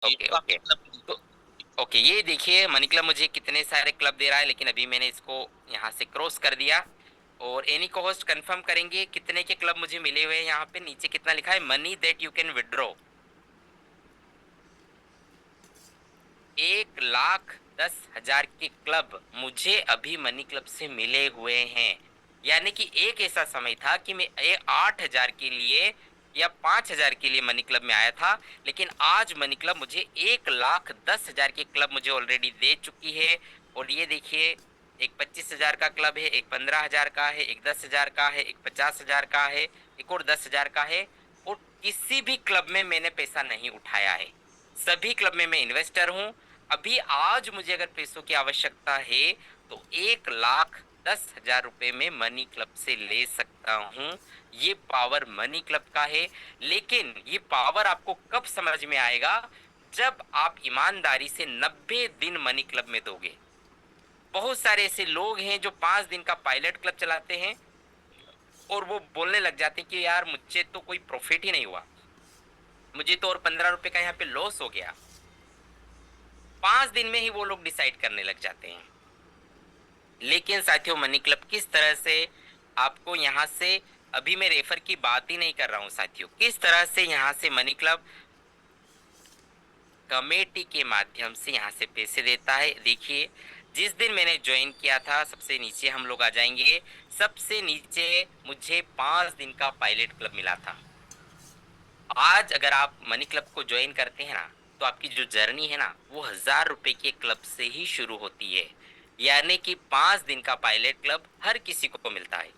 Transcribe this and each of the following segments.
Okay okay. तो okay, ये देखिए मनी क्लब मुझे कितने सारे क्लब दे रहा है, लेकिन अभी मैंने इसको यहाँ से क्रॉस कर दिया। और एनी कोहोस्ट कंफर्म करेंगे कितने के क्लब मुझे मिले हुए हैं। यहाँ पे नीचे कितना लिखा है, money that you can withdraw. 1,10,000 के क्लब मुझे अभी मनी क्लब से मिले हुए हैं। यानी कि एक ऐसा समय था कि मैं 8,000 के लिए या 5,000 के लिए मनी क्लब में आया था, लेकिन आज मनी क्लब मुझे 1,10,000 के क्लब मुझे ऑलरेडी दे चुकी है। और ये देखिए, एक 25,000 का क्लब है, एक 15,000 का है, एक 10,000 का है, एक 50,000 का है, एक और 10,000 का है। और किसी भी क्लब में मैंने पैसा नहीं उठाया है, सभी क्लब में मैं इन्वेस्टर हूँ। अभी आज मुझे अगर पैसों की आवश्यकता है तो 1,10,000 रुपए में मनी क्लब से ले सकता हूँ। ये पावर मनी क्लब का है। लेकिन ये पावर आपको कब समझ में आएगा, जब आप ईमानदारी से 90 दिन मनी क्लब में दोगे। बहुत सारे ऐसे लोग हैं जो 5 दिन का पायलट क्लब चलाते हैं और वो बोलने लग जाते हैं कि यार मुझे तो कोई प्रॉफिट ही नहीं हुआ, मुझे तो और 15 रुपए का यहाँ पे लॉस हो गया। 5 दिन में ही वो लोग डिसाइड करने लग जाते हैं। लेकिन साथियों, मनी क्लब किस तरह से आपको यहाँ से, अभी मैं रेफर की बात ही नहीं कर रहा हूँ साथियों, किस तरह से यहाँ से मनी क्लब कमेटी के माध्यम से यहाँ से पैसे देता है। देखिए, जिस दिन मैंने ज्वाइन किया था, सबसे नीचे हम लोग आ जाएंगे। सबसे नीचे मुझे 5 दिन का पायलट क्लब मिला था। आज अगर आप मनी क्लब को ज्वाइन करते हैं ना, तो आपकी जो जर्नी है ना, वो 1,000 रुपए के क्लब से ही शुरू होती है। यानी कि 5 दिन का पायलट क्लब हर किसी को मिलता है।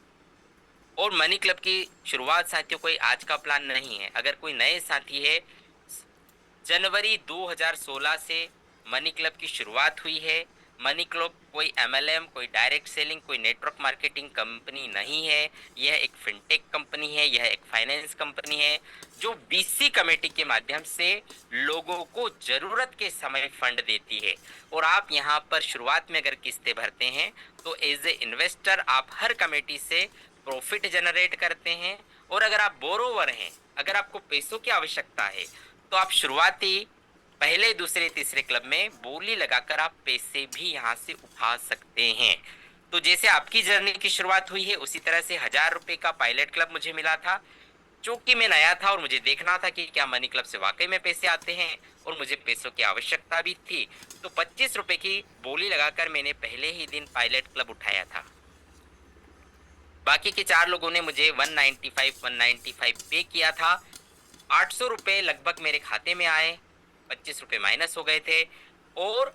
और मनी क्लब की शुरुआत साथियों कोई आज का प्लान नहीं है। अगर कोई नए साथी है, जनवरी 2016 से मनी क्लब की शुरुआत हुई है। मनी क्लब कोई एमएलएम, कोई डायरेक्ट सेलिंग, कोई नेटवर्क मार्केटिंग कंपनी नहीं है। यह एक फिनटेक कंपनी है, यह एक फाइनेंस कंपनी है जो बीसी कमेटी के माध्यम से लोगों को जरूरत के समय फंड देती है। और आप यहाँ पर शुरुआत में अगर किस्तें भरते हैं तो एज ए इन्वेस्टर आप हर कमेटी से प्रॉफिट जनरेट करते हैं। और अगर आप बोरोवर हैं, अगर आपको पैसों की आवश्यकता है, तो आप शुरुआती पहले दूसरे तीसरे क्लब में बोली लगाकर आप पैसे भी यहाँ से उठा सकते हैं। तो जैसे आपकी जर्नी की शुरुआत हुई है, उसी तरह से 1,000 रुपए का पायलट क्लब मुझे मिला था। चूंकि मैं नया था और मुझे देखना था कि क्या मनी क्लब से वाकई में पैसे आते हैं, और मुझे पैसों की आवश्यकता भी थी, तो 25 रुपए की बोली लगाकर मैंने पहले ही दिन पायलट क्लब उठाया था। बाकी के 4 लोगों ने मुझे 195 पे किया था। 800 रुपए लगभग मेरे खाते में आए, 25 रुपए माइनस हो गए थे। और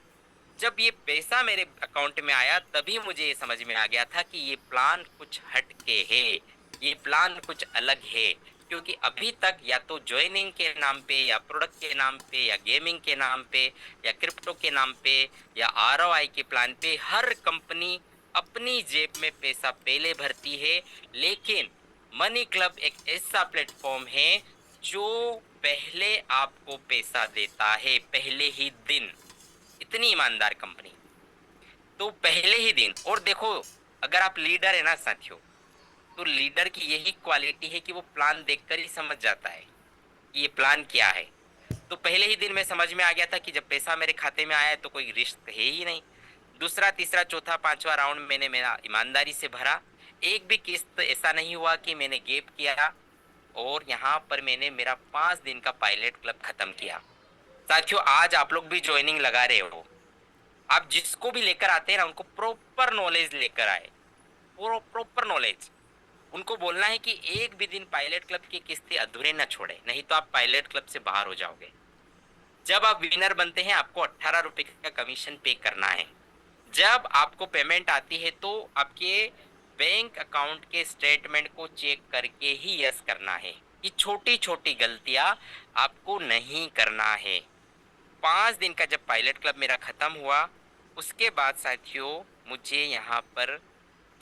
जब ये पैसा मेरे अकाउंट में आया, तभी मुझे ये समझ में आ गया था कि ये प्लान कुछ हट के है, ये प्लान कुछ अलग है। क्योंकि अभी तक या तो ज्वाइनिंग के नाम पे, या प्रोडक्ट के नाम पे, या गेमिंग के नाम पे, या क्रिप्टो के नाम पे, या आरओआई के प्लान पे हर कंपनी अपनी जेब में पैसा पहले भरती है। लेकिन मनी क्लब एक ऐसा प्लेटफॉर्म है जो पहले आपको पैसा देता है, पहले ही दिन। इतनी ईमानदार कंपनी, तो पहले ही दिन। और देखो, अगर आप लीडर है ना साथियों, तो लीडर की यही क्वालिटी है कि वो प्लान देखकर ही समझ जाता है कि ये प्लान क्या है। तो पहले ही दिन में समझ में आ गया था कि जब पैसा मेरे खाते में आया है तो कोई रिस्क है ही नहीं। दूसरा, तीसरा, चौथा, पांचवा राउंड मैंने मेरा ईमानदारी से भरा। एक भी किस्त ऐसा नहीं हुआ कि मैंने गैप किया। और यहाँ पर मैंने मेरा 5 दिन का पायलट क्लब खत्म किया। साथियों, आज आप लोग भी ज्वाइनिंग लगा रहे हो, आप जिसको भी लेकर आते हैं ना, उनको प्रॉपर नॉलेज लेकर आए। प्रॉपर नॉलेज, उनको बोलना है कि एक भी दिन पायलट क्लब की किस्तें अधूरे न छोड़े, नहीं तो आप पायलट क्लब से बाहर हो जाओगे। जब आप विनर बनते हैं, आपको 18 रुपए का कमीशन पे करना है। जब आपको पेमेंट आती है तो आपके बैंक अकाउंट के स्टेटमेंट को चेक करके ही यस करना है। ये छोटी छोटी गलतियां आपको नहीं करना है। 5 दिन का जब पायलट क्लब मेरा खत्म हुआ, उसके बाद साथियों मुझे यहाँ पर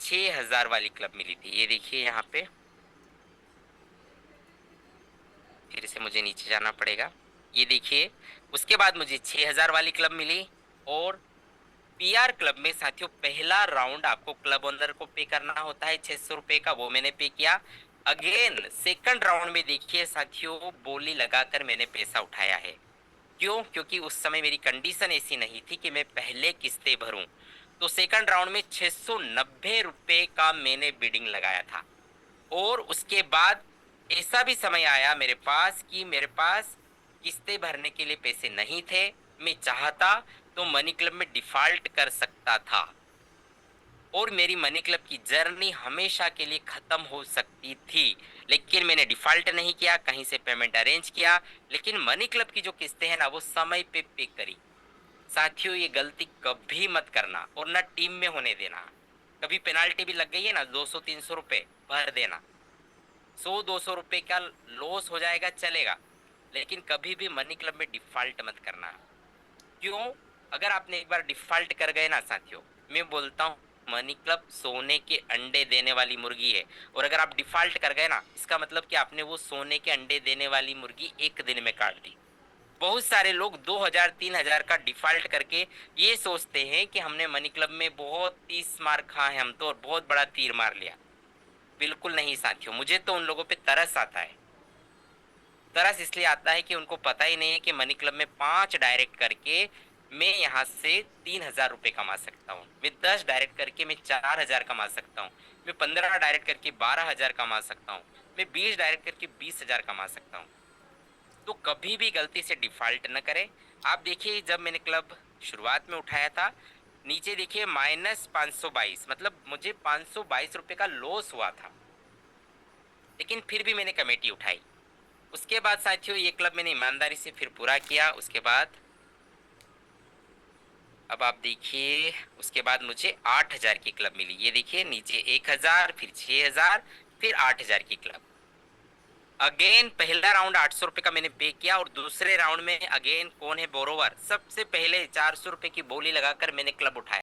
6,000 वाली क्लब मिली थी। ये देखिए यहाँ पे, फिर से मुझे नीचे जाना पड़ेगा। ये देखिए, उसके बाद मुझे 6,000 वाली क्लब मिली। और पीआर क्लब में साथियों पहला राउंड आपको क्लब ओनर को पे करना होता है 600 रुपए का, वो मैंने पे किया। अगेन सेकंड राउंड में देखिए साथियों, बोली लगाकर मैंने पैसा उठाया है। क्यों? क्योंकि उस समय मेरी कंडीशन ऐसी नहीं थी कि मैं पहले किस्तें भरूँ। तो सेकंड राउंड में ₹690 का मैंने बिडिंग लगाया था और उसके बाद ऐसा भी समय आया मेरे पास कि मेरे पास किस्तें भरने के लिए पैसे नहीं थे। मैं चाहता तो मनी क्लब में डिफ़ॉल्ट कर सकता था और मेरी मनी क्लब की जर्नी हमेशा के लिए ख़त्म हो सकती थी। लेकिन मैंने डिफ़ॉल्ट नहीं किया, कहीं से पेमेंट अरेंज किया, लेकिन मनी क्लब की जो किस्तें हैं ना, वो समय पे पे करी। साथियों, ये गलती कभी मत करना और ना टीम में होने देना। कभी पेनाल्टी भी लग गई है ना, 200-300 रुपए भर देना। 100-200 रुपए का लॉस हो जाएगा, चलेगा, लेकिन कभी भी मनी क्लब में डिफ़ॉल्ट मत करना। क्यों? अगर आपने एक बार डिफ़ॉल्ट कर गए ना साथियों, मैं बोलता हूँ मनी क्लब सोने के अंडे देने वाली मुर्गी है और अगर आप डिफ़ॉल्ट कर गए ना, इसका मतलब कि आपने वो सोने के अंडे देने वाली मुर्गी 1 दिन में काट दी। बहुत सारे लोग 2000-3000 का डिफ़ॉल्ट करके ये सोचते हैं कि हमने मनी क्लब में बहुत 30 मार खाए हम तो और बहुत बड़ा तीर मार लिया। बिल्कुल नहीं साथियों, मुझे तो उन लोगों पे तरस आता है। तरस इसलिए आता है कि उनको पता ही नहीं है कि मनी क्लब में 5 डायरेक्ट करके मैं यहाँ से 3000 रुपए कमा सकता हूँ। मैं 10 डायरेक्ट करके मैं 4000 कमा सकता हूँ। मैं 15 डायरेक्ट करके 12000 कमा सकता हूँ। मैं 20 डायरेक्ट करके 20,000 कमा सकता हूँ। तो कभी भी गलती से डिफ़ॉल्ट ना करें। आप देखिए जब मैंने क्लब शुरुआत में उठाया था, नीचे देखिए -522 मतलब मुझे ₹522 का लॉस हुआ था। लेकिन फिर भी मैंने कमेटी उठाई। उसके बाद साथियों ये क्लब मैंने ईमानदारी से फिर पूरा किया। उसके बाद अब आप देखिए उसके बाद मुझे 8,000 की क्लब मिली। ये देखिए नीचे 1,000 फिर 6,000 फिर 8,000 की क्लब। अगेन पहला राउंड 800 रुपए का मैंने पे किया और दूसरे राउंड में अगेन कौन है बोरोवर, सबसे पहले 400 रुपए की बोली लगाकर मैंने क्लब उठाया।